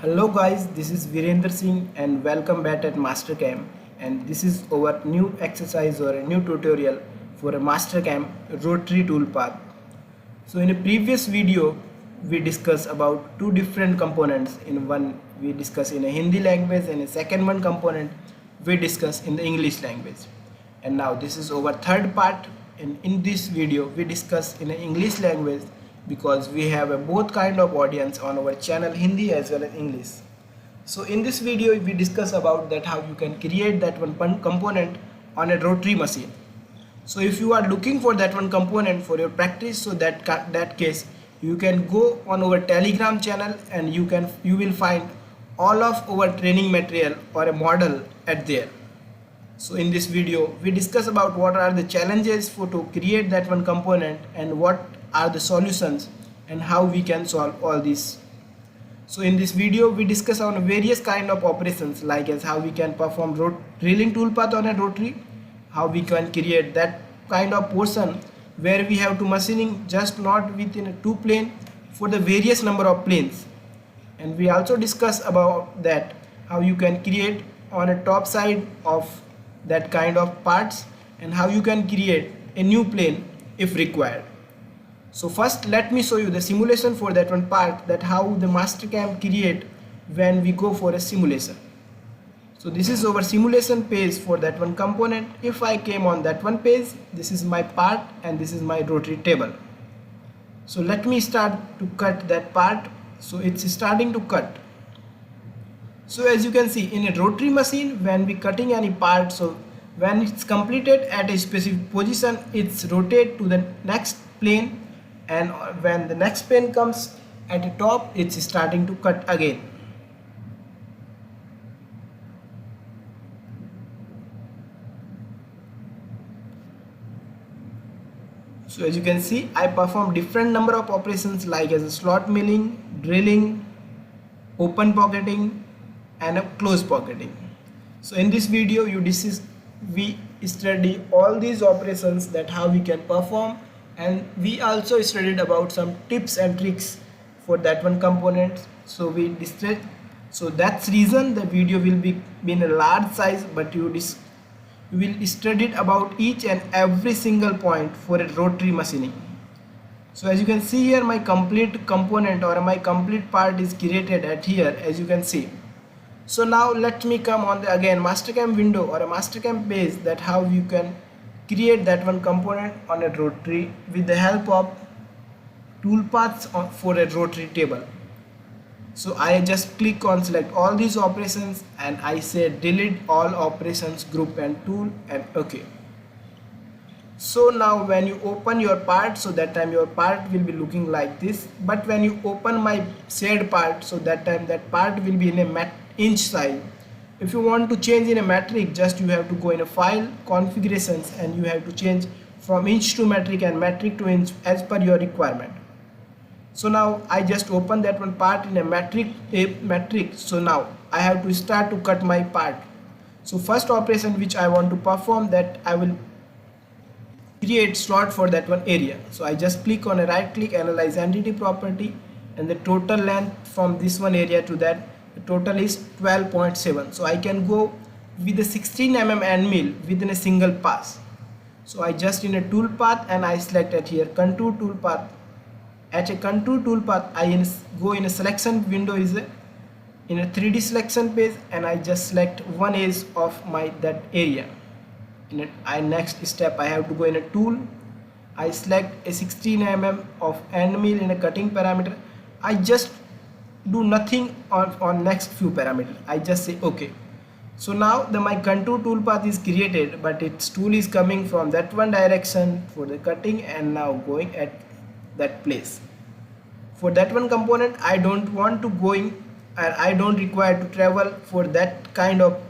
Hello guys, this is Virendra Singh and welcome back at Mastercam, and this is our new exercise or a new tutorial for a Mastercam rotary toolpath. So in a previous video we discussed about two different components. In one we discussed in a Hindi language and a second one component we discussed in the English language. And now this is our third part, and in this video we discuss in a English language because we have a both kind of audience on our channel, Hindi as well as English. So in this video we discuss about that how you can create that one component on a rotary machine. So if you are looking for that one component for your practice, so that case you can go on our Telegram channel and you will find all of our training material or a model at there. So in this video we discuss about what are the challenges for to create that one component and what are the solutions and how we can solve all this. So in this video we discuss on various kind of operations, like as how we can perform drilling toolpath on a rotary, how we can create that kind of portion where we have to machining just not within a two plane for the various number of planes. And we also discuss about that how you can create on a top side of that kind of parts and how you can create a new plane if required. So first let me show you the simulation for that one part, that how the Mastercam create when we go for a simulation. So this is our simulation page for that one component. If I came on that one page, this is my part and this is my rotary table. So let me start to cut that part. So it's starting to cut. So as you can see in a rotary machine, when we cutting any part, so when it's completed at a specific position, it's rotate to the next plane, and when the next plane comes at the top, it's starting to cut again. So as you can see, I perform different number of operations like as a slot milling, drilling, open pocketing and a close pocketing. So in this video we study all these operations, that how we can perform, and we also studied about some tips and tricks for that one component. So that's reason the video will be in a large size, but you will study about each and every single point for a rotary machining. So as you can see here, my complete component or my complete part is created at here, as you can see. So now let me come on the again Mastercam window or a Mastercam page, that how you can create that one component on a rotary with the help of toolpaths for a rotary table. So I just click on select all these operations and I say delete all operations group and tool and OK. So now when you open your part, so that time your part will be looking like this, but when you open my shared part, so that time that part will be in a inch size. If you want to change in a metric, just you have to go in a file configurations and you have to change from inch to metric and metric to inch as per your requirement. So now I just open that one part in a metric. So now I have to start to cut my part. So first operation which I want to perform, that I will create slot for that one area. So I just click on a right click, analyze entity property, and the total length from this one area to that, the total is 12.7. so I can go with a 16 mm end mill within a single pass. So I just in a tool path and I select it here contour tool path. At a contour tool path I go in a selection window in a 3D selection page, and I just select one edge of that area. Next step I have to go in a tool, I select a 16 mm of end mill in a cutting parameter. I just do nothing on next few parameters, I just say OK. So now my contour toolpath is created, but its tool is coming from that one direction for the cutting and now going at that place. For that one component I don't want to going, and I don't require to travel for that kind of.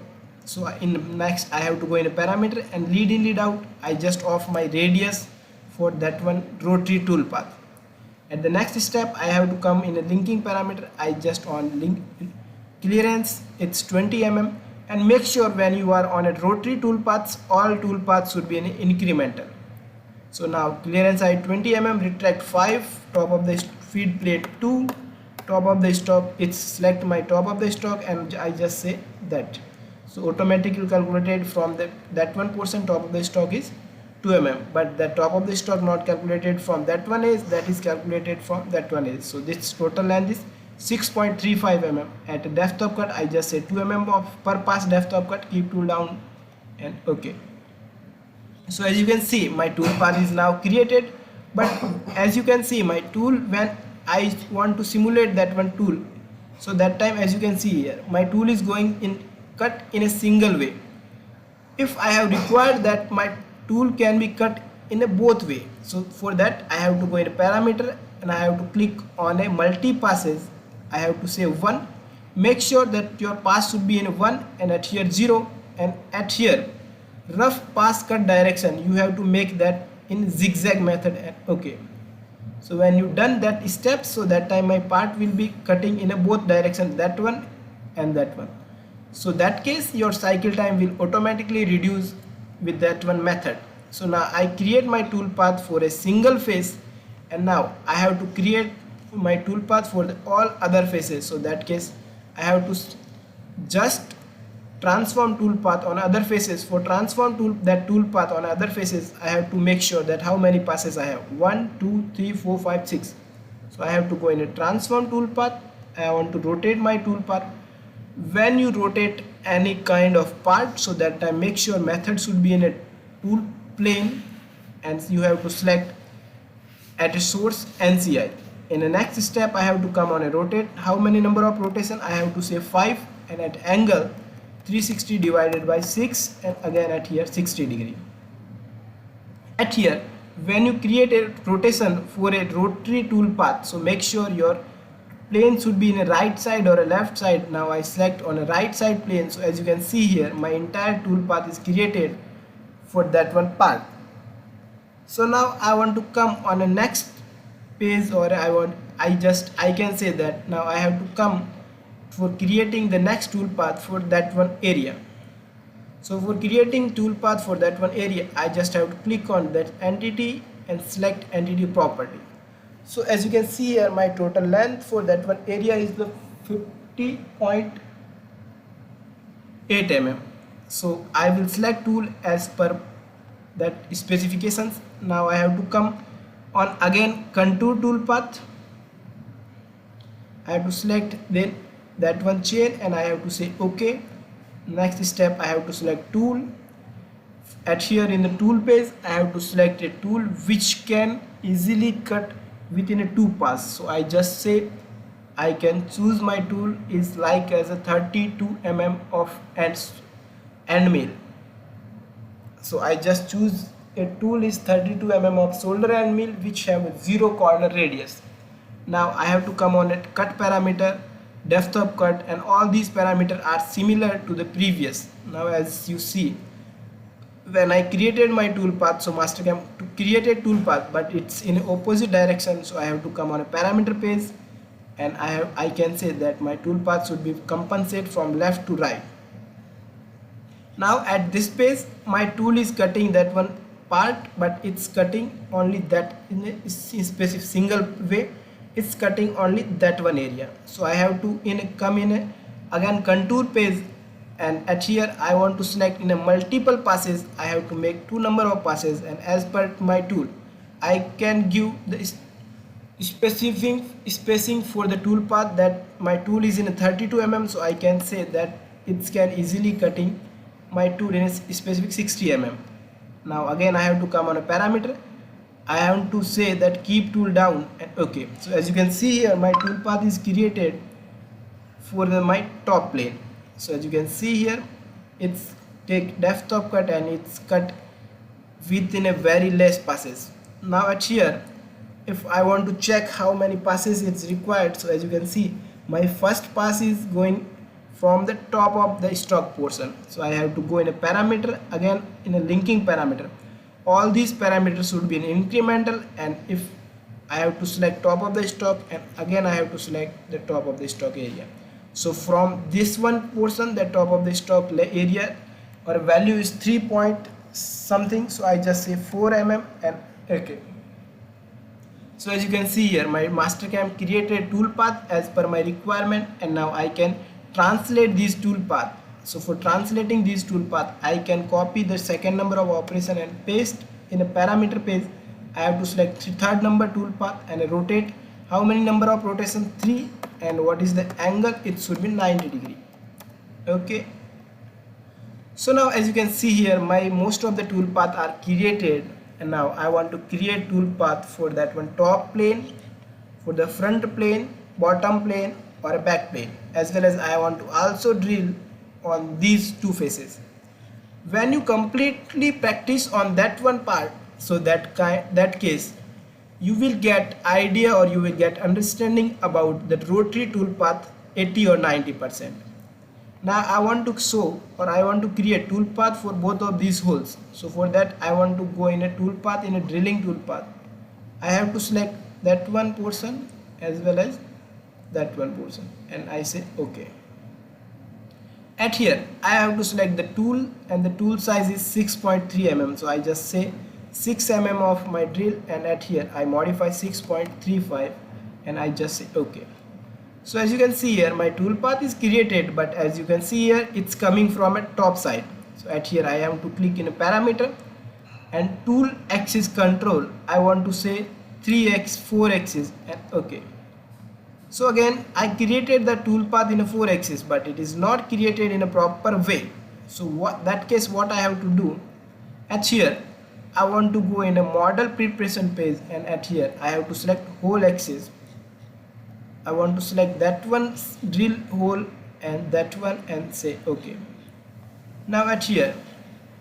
So in next I have to go in a parameter and lead in lead out, I just off my radius for that one rotary toolpath. At the next step I have to come in a linking parameter, I just on link clearance, it's 20 mm, and make sure when you are on a rotary toolpaths, all toolpaths should be in incremental. So now clearance I 20 mm, retract 5, top of the feed plate 2, top of the stock, it's select my top of the stock and I just say that. So automatically calculated from that one portion top of the stock is 2 mm, but the top of the stock not calculated from that one is, that is calculated from that one is. So this total length is 6.35 mm. At a depth of cut I just say 2 mm of per pass depth of cut, keep tool down and okay. So as you can see my tool path is now created, but as you can see my tool, when I want to simulate that one tool, so that time as you can see here my tool is going in cut in a single way. If I have required that my tool can be cut in a both way, so for that I have to go in a parameter and I have to click on a multi passes. I have to say 1, make sure that your pass should be in 1 and at here 0, and at here rough pass cut direction you have to make that in zigzag method and okay. So when you done that step, so that time my part will be cutting in a both direction, that one and that one. So that case your cycle time will automatically reduce with that one method. So now I create my tool path for a single face, and now I have to create my tool path for all other faces. So that case I have to just transform tool path on other faces. For transform tool path on other faces, I have to make sure that how many passes I have, 1 2 3 4 5 6. So I have to go in a transform tool path. I want to rotate my tool path. When you rotate any kind of part, so that time make sure method should be in a tool plane, and you have to select at a source NCI. In the next step I have to come on a rotate. How many number of rotation? I have to say 5, and at angle 360 divided by 6, and again at here 60 degree. At here when you create a rotation for a rotary tool path, so make sure your plane should be in a right side or a left side. Now I select on a right side plane. So as you can see here my entire tool path is created for that one part. So now I want to come on a next page, or I can say that now I have to come for creating the next tool path for that one area. So for creating tool path for that one area, I just have to click on that entity and select entity property. So as you can see here my total length for that one area is the 50.8 mm. So I will select tool as per that specifications. Now I have to come on again contour tool path. I have to select then that one chain and I have to say okay. Next step I have to select tool. At here in the tool page I have to select a tool which can easily cut within a 2 pass. So I just say I can choose my tool is like as a 32 mm of end mill. So I just choose a tool is 32 mm of shoulder end mill which have a 0 corner radius. Now I have to come on a cut parameter, depth of cut, and all these parameters are similar to the previous. Now as you see when I created my tool path, so Mastercam created tool path but it's in opposite direction. So I have to come on a parameter page and I can say that my tool path should be compensate from left to right. Now at this page my tool is cutting that one part, but it's cutting only that in a specific single way. It's cutting only that one area. So I have to come in a again contour page, and at here I want to select in a multiple passes. I have to make 2 number of passes, and as per my tool I can give the specific spacing for the tool path that my tool is in a 32 mm. So I can say that it can easily cutting my tool in a specific 60 mm. Now again I have to come on a parameter. I have to say that keep tool down and okay. So as you can see here my tool path is created for my top plane. So as you can see here it's take depth of cut and it's cut within a very less passes. Now at here if I want to check how many passes it's required, so as you can see my first pass is going from the top of the stock portion. So I have to go in a parameter, again in a linking parameter. All these parameters should be in incremental, and if I have to select top of the stock, and again I have to select the top of the stock area. So from this one portion, the top of the stock area or value is 3 point something, so I just say 4 mm and okay. So as you can see here, my Mastercam created toolpath as per my requirement, and now I can translate these toolpath. So for translating these toolpath, I can copy the second number of operation and paste in a parameter page. I have to select third number toolpath and rotate. How many number of rotation? 3, and what is the angle? It should be 90 degree. Okay. So now as you can see here, my most of the toolpath are created, and now I want to create toolpath for that one top plane, for the front plane, bottom plane, or a back plane, as well as I want to also drill on these two faces. When you completely practice on that one part, so that case you will get idea, or you will get understanding about the rotary toolpath 80 or 90%. Now I want to show, or I want to create toolpath for both of these holes. So for that I want to go in a toolpath, in a drilling toolpath. I have to select that one portion as well as that one portion, and I say OK. At here I have to select the tool, and the tool size is 6.3 mm. So I just say 6 mm of my drill, and at here I modify 6.35, and I just say OK. So as you can see here, my toolpath is created, but as you can see here, it's coming from a top side. So at here I have to click in a parameter, and tool axis control, I want to say 3x 4 axis, and OK. So again I created the toolpath in a 4 axis, but it is not created in a proper way. So what I have to do, at here I want to go in a model preparation page, and at here I have to select whole axis. I want to select that one drill hole and that one, and say OK. Now at here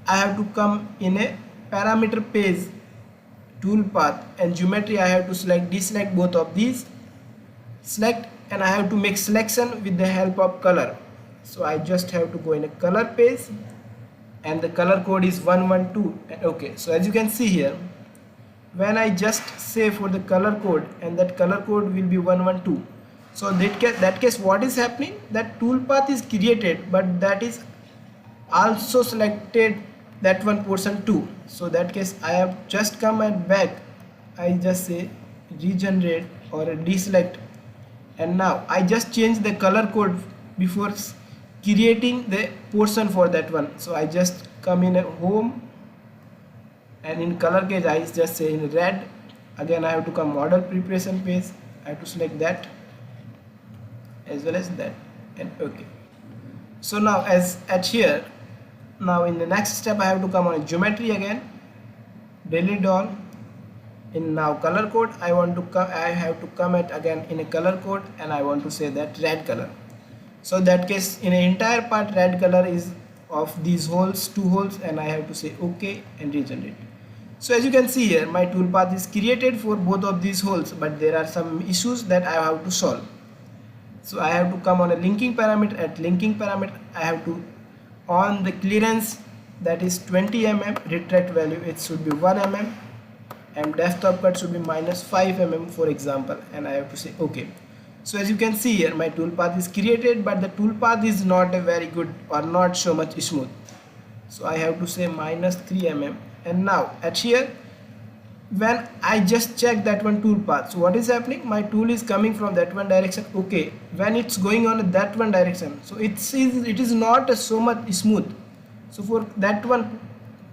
I have to come in a parameter page, toolpath, and geometry. I have to deselect both of these, select, and I have to make selection with the help of color. So I just have to go in a color page, and the color code is 112, and OK. So as you can see here, when I just say for the color code, and that color code will be 112. So that case what is happening, that toolpath is created, but that is also selected that one portion too. So that case I have just come and back, I just say regenerate or deselect, and now I just change the color code before creating the portion for that one. So I just come in a home, and in color gauge I just say in red. Again I have to come model preparation page, I have to select that as well as that, and OK. So now as at here, now in the next step I have to come on geometry again, delete all. In now color code I have to come at again in a color code, and I want to say that red color. So that case in an entire part red color is of these holes, 2 holes, and I have to say OK and regenerate. So as you can see here, my toolpath is created for both of these holes, but there are some issues that I have to solve. So I have to come on a linking parameter. At linking parameter I have to on the clearance, that is 20 mm, retract value it should be 1 mm, and desktop cut should be -5 mm for example, and I have to say OK. So as you can see here, my toolpath is created, but the toolpath is not a very good or not so much smooth. So I have to say -3 mm, and now at here when I just check that one toolpath, so what is happening, my tool is coming from that one direction. Okay, when it's going on that one direction, so it is not so much smooth. So for that one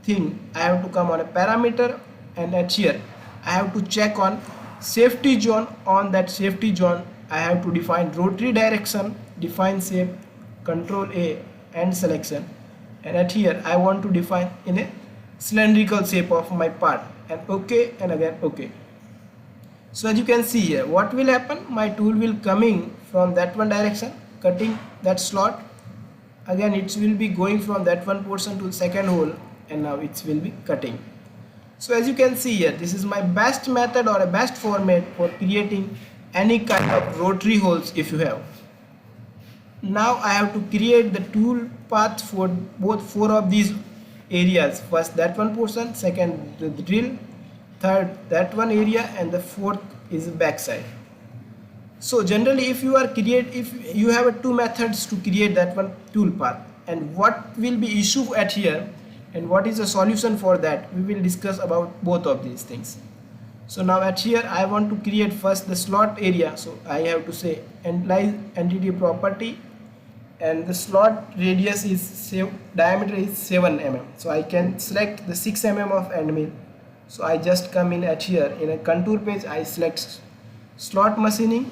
thing I have to come on a parameter, and at here I have to check on safety zone. On that safety zone I have to define rotary direction, define shape, control A, and selection, and at here I want to define in a cylindrical shape of my part, and OK, and again OK. So as you can see here, what will happen, my tool will coming from that one direction, cutting that slot. Again it will be going from that one portion to the second hole, and now it will be cutting. So as you can see here, this is my best method or a best format for creating any kind of rotary holes if you have. Now I have to create the tool path for both 4 of these areas. First that one portion, second the drill, third that one area, and the fourth is the back side. So generally if you have 2 methods to create that one tool path, and what will be issue at here and what is the solution for that, we will discuss about both of these things. So now at here I want to create first the slot area, so I have to say analyze entity property, and the slot radius is diameter is 7 mm, so I can select the 6 mm of end mill. So I just come in at here in a contour page, I select slot machining,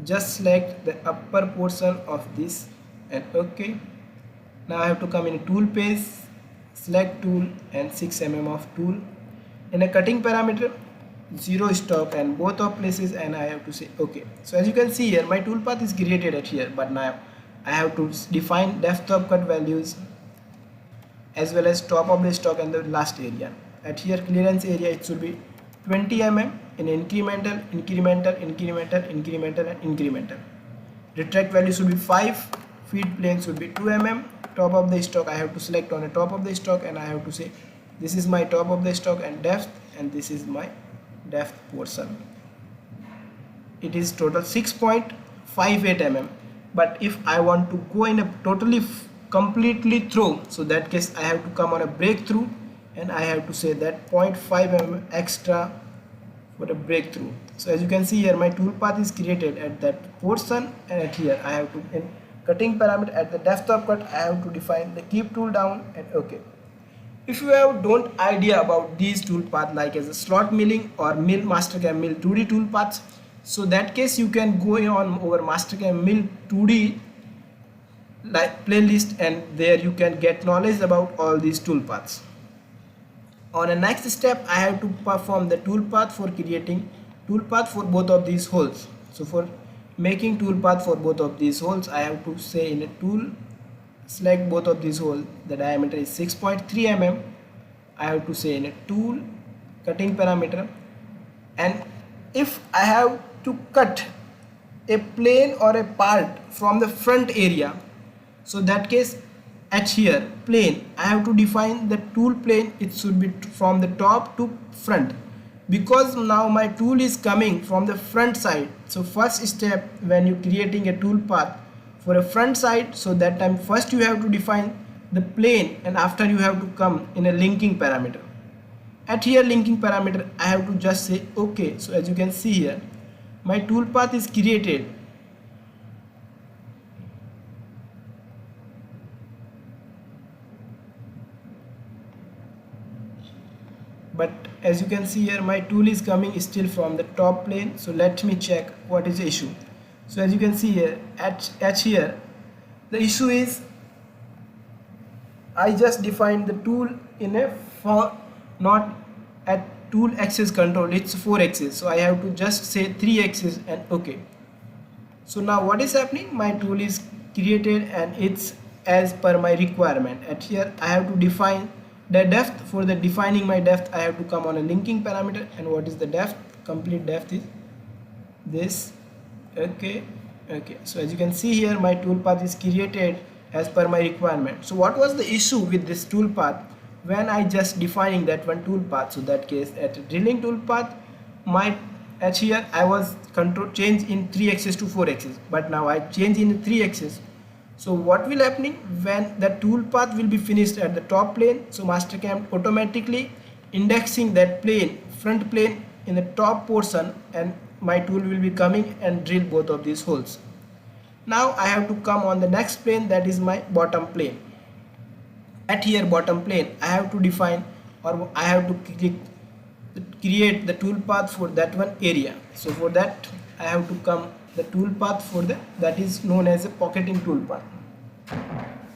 just select the upper portion of this and OK. Now I have to come in a tool page, select tool and 6 mm of tool. In a cutting parameter 0 stop and both of places, and I have to say OK. So as you can see here, my tool path is created at here, but now I have to define depth of cut values as well as top of the stock and the last area. At here clearance area it should be 20 mm in incremental, incremental, incremental, incremental and incremental. Retract value should be 5, feed plane should be 2 mm. Top of the stock I have to select on the top of the stock, and I have to say this is my top of the stock and depth, and this is my depth portion. It is total 6.58 mm, but if I want to go in a totally completely through, so that case I have to come on a breakthrough, and I have to say that 0.5 mm extra for a breakthrough. So as you can see here, my tool path is created at that portion, and at here I have to, in cutting parameter at the depth of cut, I have to define the keep tool down and OK. If you have don't idea about these tool paths like as a slot milling or mill Mastercam Mill 2D tool paths, so that case you can go on over Mastercam Mill 2D like playlist, and there you can get knowledge about all these tool paths. On the next step, I have to perform the tool path for creating tool path for both of these holes. So for making tool path for both of these holes, I have to say in a tool, select both of these holes, the diameter is 6.3 mm. I have to say in a tool, cutting parameter, and if I have to cut a plane or a part from the front area, so that case at here plane I have to define the tool plane, it should be from the top to front, because now my tool is coming from the front side. So first step when you creating a tool path for a front side, so that time first you have to define the plane, and after you have to come in a linking parameter. At here linking parameter I have to just say OK. So as you can see here, my tool path is created. But as you can see here, my tool is coming still from the top plane. So let me check what is the issue. So as you can see here, at here the issue is I just defined the tool in a not at tool axis control, it's 4 axis, so I have to just say 3 axis and OK. So now what is happening, my tool is created and it's as per my requirement. At here I have to define the depth. For the defining my depth I have to come on a linking parameter, and what is the depth, complete depth is this. Okay. So as you can see here, my tool path is created as per my requirement. So what was the issue with this tool path when I just defining that one tool path? So that case at drilling tool path, my at here I was control change in 3 axis to 4 axis, but now I change in 3 axis. So what will happening when the tool path will be finished at the top plane? So Mastercam automatically indexing that plane, front plane in the top portion, and my tool will be coming and drill both of these holes. Now I have to come on the next plane, that is my bottom plane. At here bottom plane I have to define, or I have to create the tool path for that one area. So for that I have to come the tool path for that is known as a pocketing tool path.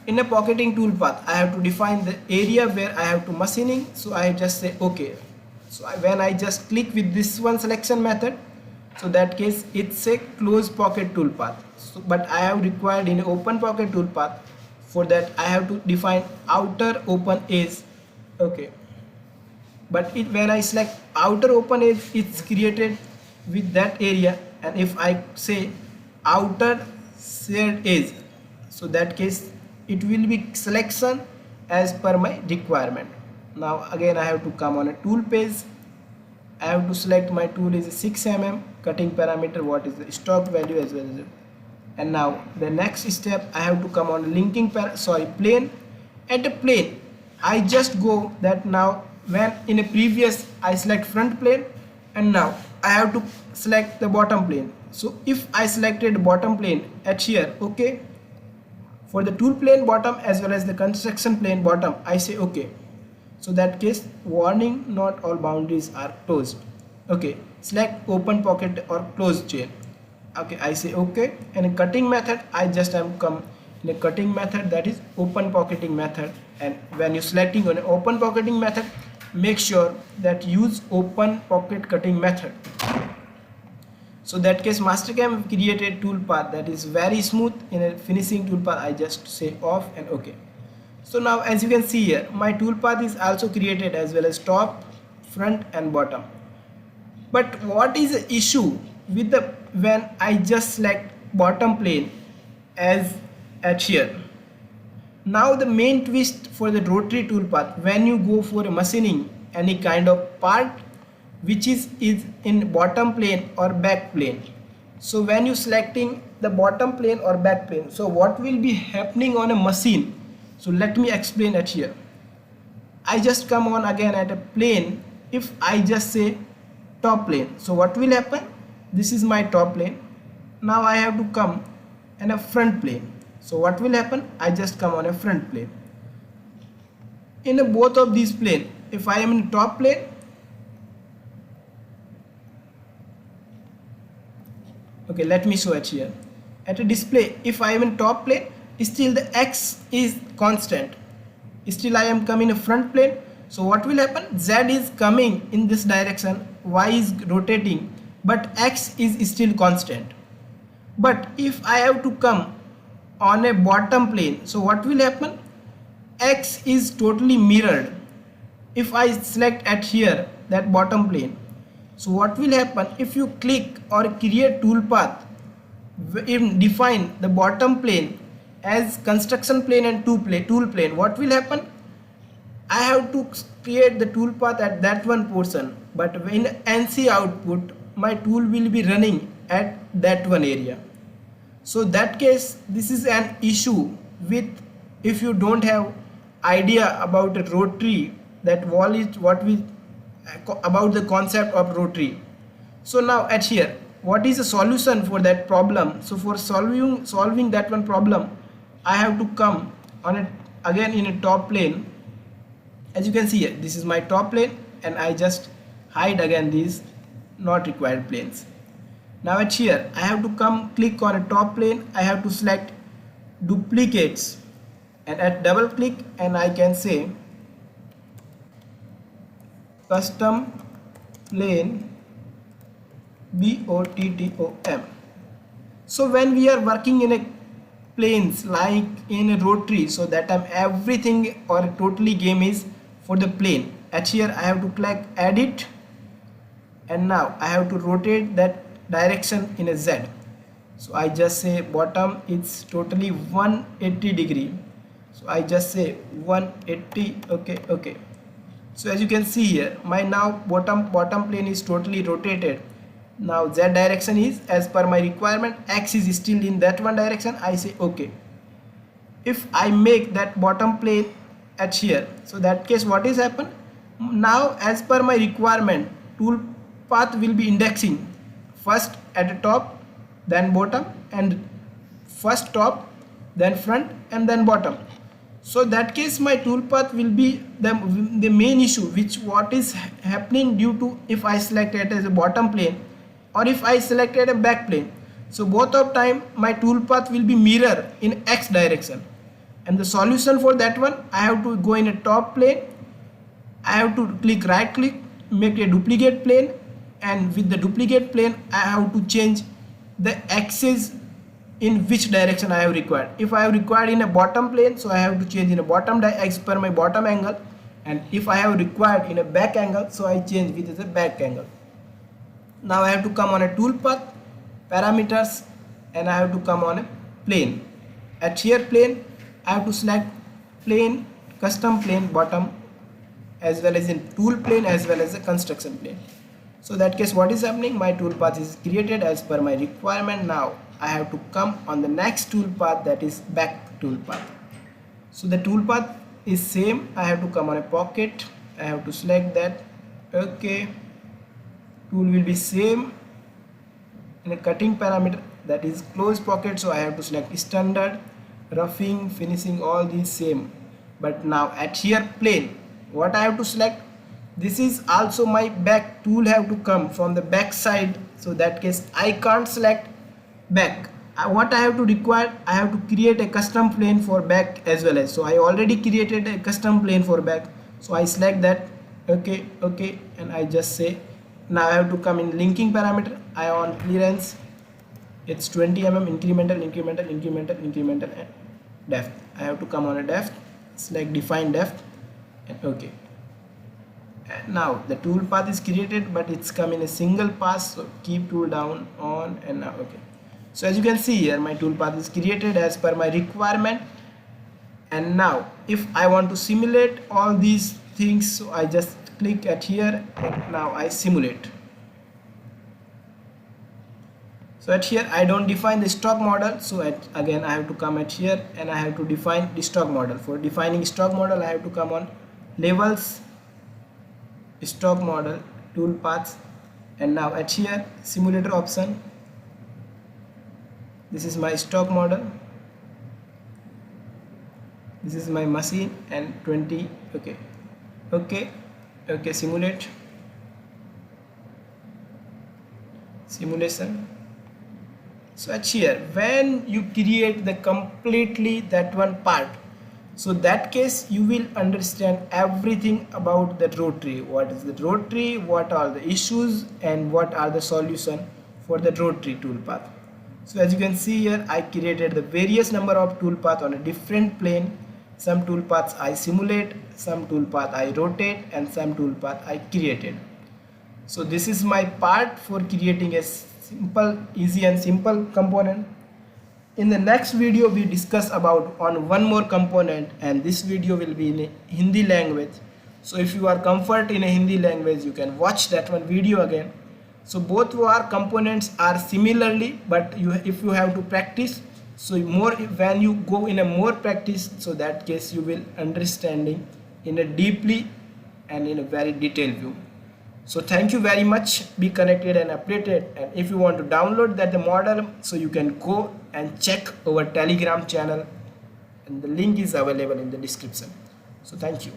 In a pocketing tool path I have to define the area where I have to machining. So I just say OK. So when I just click with this one selection method, so that case it's a closed pocket tool path. So, but I have required in open pocket tool path, for that I have to define outer open edge. Okay, but when I select outer open edge, it's created with that area, and if I say outer shared edge, so that case it will be selection as per my requirement. Now again I have to come on a tool page. I have to select my tool is 6 mm, cutting parameter, what is the stock value as well as and now the next step I have to come on linking plane. At the plane I just go that now when in a previous I select front plane and now I have to select the bottom plane. So if I selected bottom plane at here, okay, for the tool plane bottom as well as the construction plane bottom, I say okay. So that case, warning, not all boundaries are closed. Okay, select open pocket or closed chain. Okay, I say okay. And in cutting method, I just am come in a cutting method, that is open pocketing method. And when you selecting on an open pocketing method, make sure that use open pocket cutting method. So that case, Mastercam created toolpath that is very smooth. In a finishing toolpath, I just say off and okay. So now as you can see here, my toolpath is also created as well as top, front and bottom. But what is the issue with the when I just select bottom plane as at here? Now the main twist for the rotary toolpath, when you go for a machining any kind of part which is in bottom plane or back plane. So when you selecting the bottom plane or back plane, so what will be happening on a machine? So let me explain it here. I just come on again at a plane. If I just say top plane, so what will happen? This is my top plane. Now I have to come in a front plane. So what will happen? I just come on a front plane. In a both of these plane, if I am in top plane, okay, let me show it here. At a display, if I am in top plane, still the X is constant. Still I am coming in a front plane. So what will happen? Z is coming in this direction, Y is rotating, but X is still constant. But if I have to come on a bottom plane, so what will happen? X is totally mirrored. If I select at here that bottom plane, so what will happen? If you click or create toolpath, define the bottom plane as construction plane and tool plane, what will happen? I have to create the toolpath at that one portion, but in NC output my tool will be running at that one area. So that case, this is an issue with if you don't have idea about a rotary, that wall is what we about the concept of rotary. So now at here, what is the solution for that problem? So for solving that one problem, I have to come on it again in a top plane. As you can see here, this is my top plane and I just hide again these not required planes. Now at here, I have to come click on a top plane. I have to select duplicates and at double click and I can say custom plane BOTTOM. So when we are working in a planes like in a rotary, so that time everything or totally game is for the plane. At here I have to click edit and now I have to rotate that direction in a Z. So I just say bottom it's totally 180 degree. So I just say 180. Okay. So as you can see here, my now bottom plane is totally rotated. Now Z direction is as per my requirement, X is still in that one direction. I say okay. If I make that bottom plane at here, so that case what is happen? Now as per my requirement, tool path will be indexing first at the top, then bottom, and first top, then front, and then bottom. So that case my toolpath will be the main issue, which what is happening due to if I select it as a bottom plane or if I selected a back plane. So both of time my toolpath will be mirror in X direction, and the solution for that one, I have to go in a top plane. I have to click right click, make a duplicate plane, and with the duplicate plane I have to change the axis in which direction I have required. If I have required in a bottom plane, so I have to change in a bottom as per my bottom angle, and if I have required in a back angle, so I change with the back angle. Now I have to come on a toolpath, parameters, and I have to come on a plane. At here plane, I have to select plane, custom plane bottom, as well as in tool plane as well as a construction plane. So that case what is happening, my toolpath is created as per my requirement. Now I have to come on the next toolpath, that is back toolpath. So the toolpath is same. I have to come on a pocket I have to select that. Okay, tool will be same in a cutting parameter, that is close pocket, so I have to select standard, roughing, finishing, all these same. But now at here plane, what I have to select, this is also my back, tool have to come from the back side, so that case I can't select back. What I have to require, I have to create a custom plane for back as well as, so I already created a custom plane for back, so I select that. Okay, okay, and I just say, now I have to come in linking parameter, I want clearance, it's 20 mm, incremental, incremental, incremental, incremental, and depth. I have to come on a depth, select define depth, and okay. And now the tool path is created, but it's come in a single pass, so keep tool down on, and now okay. So as you can see here, my tool path is created as per my requirement. And now if I want to simulate all these things, so I just click at here, and now I simulate. So at here I don't define the stock model, so again I have to come at here and I have to define the stock model. For defining stock model, I have to come on labels, stock model, tool paths, and now at here simulator option. This is my stock model, this is my machine, and 20. Okay, okay, okay, simulate, simulation. So at here, when you create the completely that one part, so that case you will understand everything about the rotary. What is the rotary, what are the issues, and what are the solution for the rotary toolpath. So as you can see here, I created the various number of toolpath on a different plane. Some toolpaths I simulate, some toolpath I rotate, and some toolpath I created. So this is my part for creating a simple, easy and simple component. In the next video we discuss about on one more component, and this video will be in Hindi language. So if you are comfort in a Hindi language, you can watch that one video again. So both our components are similarly, but if you have to practice, so more when you go in a more practice, so that case you will understanding in a deeply and in a very detailed view. So thank you very much, be connected and updated, and if you want to download that the model, so you can go and check our Telegram channel, and the link is available in the description. So thank you.